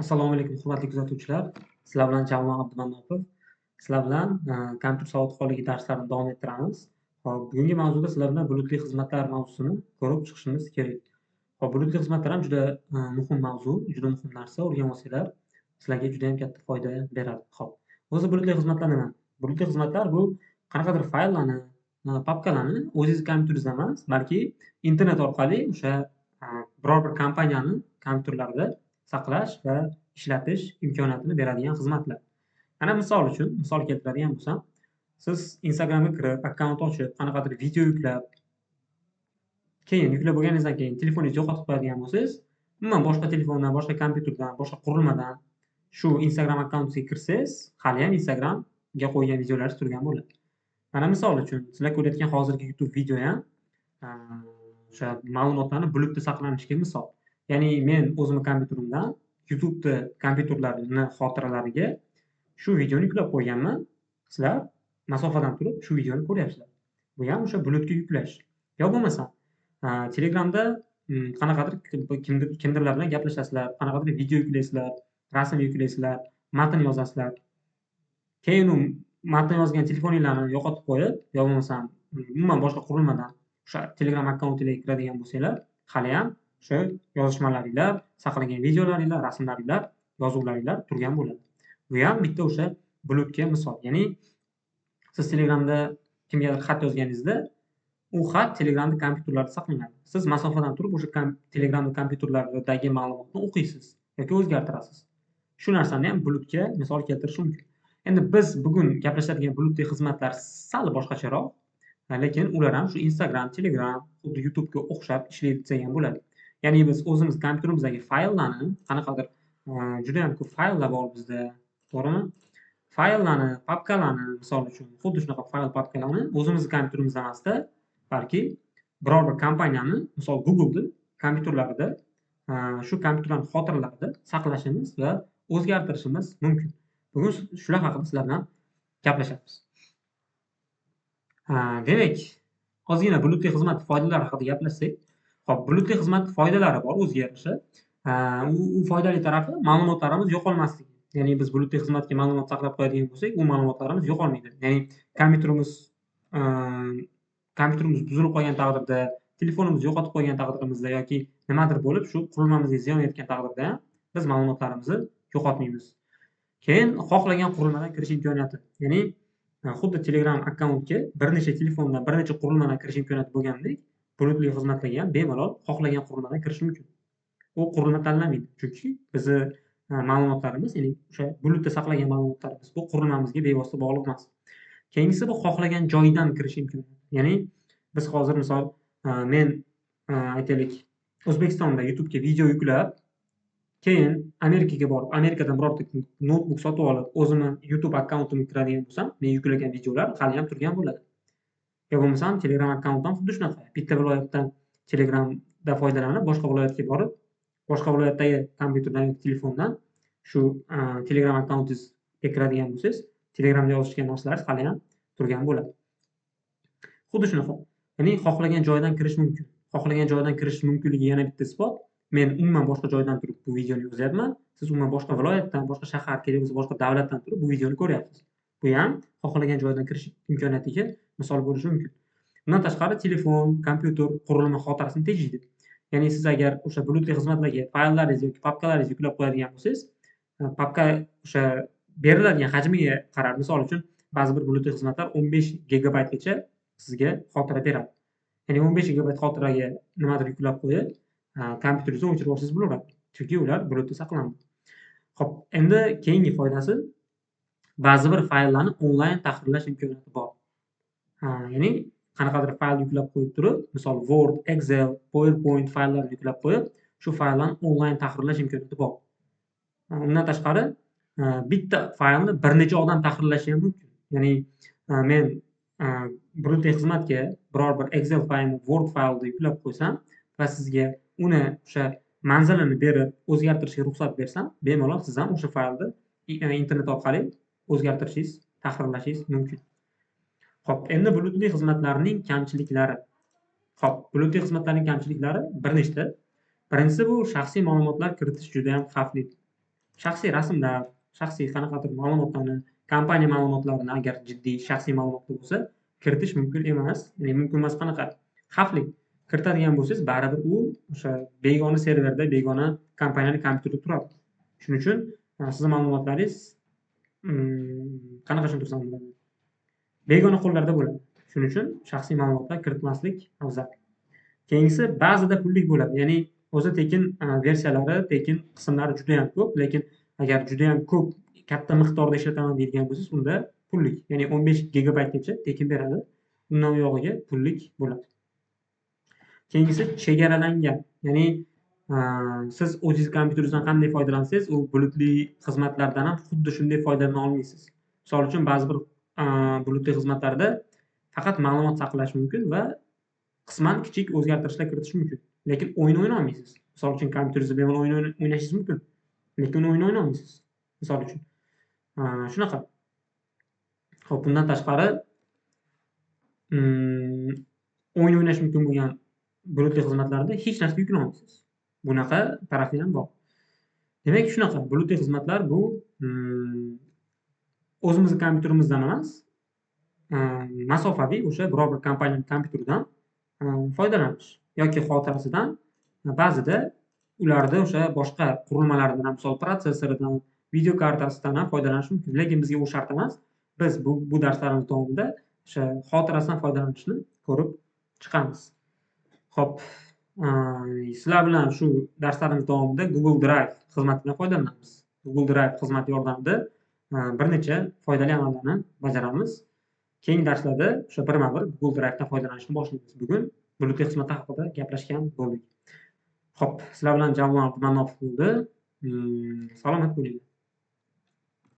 Assalomu alaykum, hurmatli kuzatuvchilar. Sizlar bilan Javlon Abdumanopov. Sizlar bilan kompyuter savodxonligi darslarini davom ettiramiz. Hop, bugungi mavzuda sizlar bilan bulutli xizmatlar mavzusini ko'rib chiqishimiz kerak. Hop, bulutli xizmatlar ham juda muhim mavzu, juda muhim narsa. O'rganib olsanglar, sizlarga juda ham katta foyda beradi. Hop, o'zi bulutli xizmatlar nima? Bulutli xizmatlar bu qanaqadir fayllarni, papkalarni o'zingiz kompyuteringizda emas, balki internet orqali o'sha biror bir kompaniyani kompyuterlarida saqlash va ishlatish imkoniyatini beradigan xizmatlar. Mana misol keltiradigan bo'lsam, siz Instagramga kirib, akkaunt ochib, qanaqadir video yuklab, keyin yuklab bo'lganingizdan keyin telefoningizni yo'qotib qo'yadigan bo'lsangiz, umuman boshqa telefondan, boshqa kompyuterdan, boshqa qurilmadan shu Instagram akkauntingizga kirsangiz, haliyam Instagramga qo'ygan videolaringiz turgan bo'ladi. Mana misol uchun, sizlar ko'rayotgan hozirgi YouTube video ham o'sha ma'lumotlarni bulutda saqlanishiga misol. Ya'ni men o'zimni kompyuterimdan YouTube'da kompyuterlarni xotiralariga shu videoni yuklab qo'yganman. Sizlar masofadan turib shu videoni ko'ryapsizlar. Bu ham o'sha bulutga yuklash. Yo bo'lmasa Telegramda qanaqadir kimdirlar bilan gaplashasizlar, qanaqadir video yuklaysizlar, rasm yuklaysizlar, matn yozasizlar. Keyin u matn yozgan telefoninglarni yo'qotib qo'yib, yo bo'lmasam umuman boshqa qurilmadan o'sha Telegram akkauntingizga kiradigan bo'lsanglar, haliyam o'sha yozishmalaringlar, saqlagan videolaringlar, rasmlaringlar, yozuvlaringlar turgan bo'ladi. Bu ham bitta o'sha bulutga misol. Ya'ni siz Telegramda kimgadir xat yozganingizda, u xat Telegramda kompyuterlarda saqlanadi. Siz masofadan turib o'sha Telegramda kompyuterlardagi ma'lumotni o'qiysiz yoki o'zgartirasiz. Shu narsani ham bulutga misol keltirish mumkin. Endi biz bugun gaplashadigan bulutli xizmatlar sal boshqacharoq, lekin ular ham shu Instagram, Telegram, xuddi YouTube'ga o'xshab ishlaydi desa ham bo'ladi. Ya'ni biz o'zimiz kompyuterimizdagi fayllarni, qanaqadir juda ham ko'p fayllar bor bizda, to'g'rimi? Fayllarni, papkalarni, misol uchun, xuddi shunaqa fayl papkalarni o'zimizni kompyuterimizda emasda, balki biror bir kompaniyani, misol Google'ni kompyuterlarida, shu kompyuterlarning xotiralarida saqlashimiz va o'zgartirishimiz mumkin. Bugun shular haqida sizlar bilan gaplashamiz. Demak, ozgina bulutli xizmat foydalari haqida gaplashsak. Xo'p, bulutli xizmat foydalari bor o'ziga yarasha. U foydali tarafi ma'lumotlarimiz yo'qolmasligi. Ya'ni biz bulutli xizmatga ma'lumot saqlab qo'yadigan bo'lsak, u ma'lumotlarimiz yo'qolmaydi. Ya'ni kompyuterimiz buzilib qolgan taqdirda, telefonimizni yo'qotib qo'ygan taqdirimizda yoki nimadir bo'lib, shu qurilmamizga ziyon yetgan taqdirda ham biz ma'lumotlarimizni yo'qotmaymiz. Keyin xohlagan qurilmadan kirish imkoniyati. Ya'ni xuddi Telegram akkauntga bir necha telefondan, bir necha qurilmadan kirish imkoniyati bo'lgandek, bulutli xizmatlarga ham bemalol xohlagan qurilmadan kirish mumkin. U qurilma tanlamaydi. Chunki bizni ma'lumotlarimiz, ya'ni o'sha bulutda saqlagan ma'lumotlarimiz bu qurilmamizga bevosita bog'liq emas. Keyingisi bu xohlagan joydan kirish imkoniyati. Ya'ni biz hozir misol men aytaylik O'zbekistonda YouTube'ga video yuklab, keyin Amerikaga borib, Amerikadan birorta noutbuk sotib olib, o'zimni YouTube akkauntimga kiradigan bo'lsam, men yuklagan videolar hali ham turgan bo'ladi. Yo bo'lmasam Telegram akkauntdan xuddi shunaqa. Bitta viloyatdan Telegramda foydalanib, boshqa viloyatga borib, boshqa viloyatdagi kompyuterdan yoki telefondan shu Telegram akkauntingizga kiradigan bo'lsangiz, Telegramda yozishgan narsalaringiz hali ham turgan bo'ladi. Xuddi shunaqa. Ya'ni xohlagan joydan kirish mumkin. Xohlagan joydan kirish mumkinligi yana bitta isbot. Men umuman boshqa joydan turib bu videoni yozyapman. Siz umuman boshqa viloyatdan, boshqa shahar, kerak bo'lsa boshqa davlatdan turib bu videoni ko'ryapsiz. Bu ham xohlagan joydan kirish imkoniyatiga misol bo'lishi mumkin. Bundan tashqari telefon, kompyuter qurilma xotirasini tejaydi. Ya'ni siz agar o'sha bulutli xizmatlarga fayllaringiz yoki papkalaringizni yuklab qo'yadigan bo'lsangiz, papka o'sha beriladigan hajmiga qarab, misol uchun ba'zi bir bulutli xizmatlar 15 gigabaytgacha sizga xotira beradi. Ya'ni 15 gigabayt xotiraga nimadir yuklab qo'yib, kompyuteringizni o'chirib yuborsangiz bo'laveradi. Chunki ular bulutda saqlanadi. Xo'p, endi keyingi foydasi ba'zi bir fayllarni onlayn tahrirlash imkoniyati bor. Ya'ni qanaqadir fayl yuklab qo'yib turib, misol Word, Excel, PowerPoint fayllarni yuklab qo'yib, shu fayllarni onlayn tahrirlash imkoniyati bor. Undan tashqari, bitta faylni bir necha odam tahrirlashi ham mumkin. Ya'ni men bulutli xizmatga biror bir Excel faylni Word faylida yuklab qo'ysam va sizga uni o'sha manzilini berib, o'zgartirishga ruxsat bersam, bemalol siz ham o'sha faylni internet orqali o'zgartirishingiz, tahrirlashingiz mumkin. Xo'p, endi bulutli xizmatlarning kamchiliklari. Xo'p, bulutli xizmatlarning kamchiliklari bir nechta. Birinchisi bu shaxsiy ma'lumotlar kiritish juda ham xavfli. shaxsiy rasmlar, shaxsiy qanaqadir ma'lumotlarni, kompaniya ma'lumotlarini agar jiddiy shaxsiy ma'lumotlar bo'lsa, kiritish mumkin emas. Ya'ni mumkin emas qanaqa? Xavfli. Kiritadigan bo'lsangiz, baribir u o'sha begona serverda, begona kompaniyani kompyuterida turadi. Shuning uchun sizni ma'lumotlaringiz qanaqa tushuntirsam bo'ladi? Begona qo'llarda bo'ladi. Shuning uchun shaxsiy ma'lumotlar kiritmaslik afzal. Keyingisi ba'zida pullik bo'ladi. Ya'ni o'zi tekin versiyalari, tekin qismlari juda ham ko'p, lekin agar juda ham ko'p, katta miqdorda ishlataman deydigan bo'lsangiz, unda pullik. Ya'ni 15 gigabaytgacha tekin beradi. Undan uyog'iga pullik bo'ladi. Keyingisi chegaralangan. Ya'ni siz o'zingiz kompyuteringizdan qanday foydalansangiz, u bulutli xizmatlardan ham xuddi shunday foydalana olmaysiz. Misol uchun ba'zi bir bulutli xizmatlarda faqat ma'lumot saqlash mumkin va qisman kichik o'zgartirishlar kiritish mumkin. Lekin o'yin o'ynay olmaysiz. Misol uchun kompyuteringizda bemalol o'yin o'ynashingiz mumkin. Lekin o'yin o'ynay olmaysiz. Misol uchun. Shunaqa. Xo'p, bundan tashqari o'yin o'ynash mumkin bo'lgan bulutli xizmatlarda hech narsa yuklay olmaysiz. Bunaqa tarafi ham bor. Demak, shunaqa bulutli xizmatlar bu o'zimizning kompyuterimizdan emas, masofaviy o'sha biror bir kompaniyaning kompyuteridan foydalanish yoki xotirasidan, ba'zida ularda o'sha boshqa qurilmalardan ham, misol protsessoridan, video kartasidan ham foydalanish mumkin. Lekin bizga u shart emas. Biz bu darslarimiz davomida o'sha xotirasidan foydalanishni ko'rib chiqamiz. Xo'p, sizlar bilan shu darslarimiz davomida Google Drive xizmatidan foydalanamiz. Google Drive xizmati yordamida bir necha foydali amallarni bajaramiz. Keyingi darslarda o'sha birma-bir Google Drive'dan foydalanishni boshlaymiz. Bugun bulutli xizmatlar haqida gaplashgan bo'ldik. Xo'p, sizlar bilan Javlon Abdumanopov bo'ldi. Salomat bo'linglar.